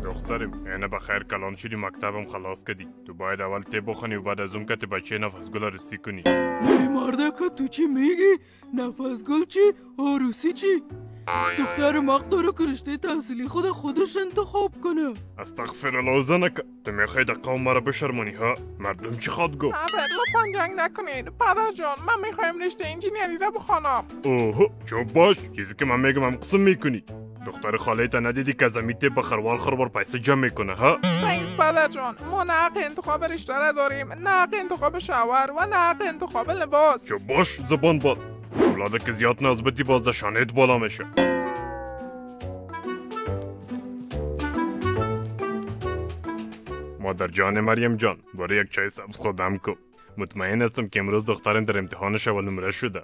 دخترم اینه بخیر کلان شدی مکتبم خلاص کردی. تو باید اول تی بخونی و بعد از اون که تی بچه نفس گل عروسی کنی. نه مردکه تو چی میگی؟ نفس گل چی؟ عروسی چی؟ دختر مق داره که رشته تحصیلی خودش انتخاب کنه. استغفر الله زنک. تو میخوای در قوم مرا بشرمونی ها؟ مردم چی خواد گفت؟ صبر لطفا جنگ نکنید پدر جان، من میخوایم رشته انجینیری را بخوانم. اوه چوب باش، چیزی که من میگم هم قسم میکنی. دختر خاله تا ندیدی که زمیته به خروال خروار پیسه جمع میکنه ها؟ سعیز پدر جان، ما نه حق انتخاب رشته را داریم، نه حق انتخاب شوهر و نه حق انتخاب لباس. چوب باش زبان باز. اولاده که زیاد نازبتی باز در شانهت بالا میشه. مادر جان مریم جان، برای یک چای سبز خودم کو. مطمئن هستم که امروز دخترم در امتحانش اول نمره شده.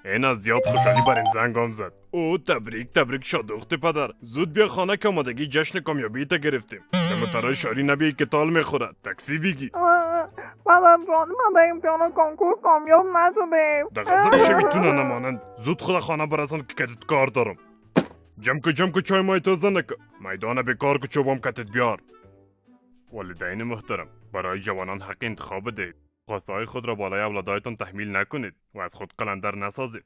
این از زیاد خوشحالی بریم زنگام زد. او تبریک شادوخت پدر. زود بیا خانه که آمادگی جشن کامیابی تا گرفتیم. به مطرح شاری نبیایی که تال میخورد. تاکسی بگی. پدر جان، ما به امتحان کنکور کامیاب نشدیم. در غضب شوی تو نمانند. زود خود خانه برسان که کتت کار دارم. جمع که چای مای تازه نکه. میدان بیکار که چوبم کتت بیار. والدین محترم، برای جوانان حق انتخاب دهید. خواستهای خود را بالای اولادایتان تحمیل نکنید و از خود قلندر نسازید.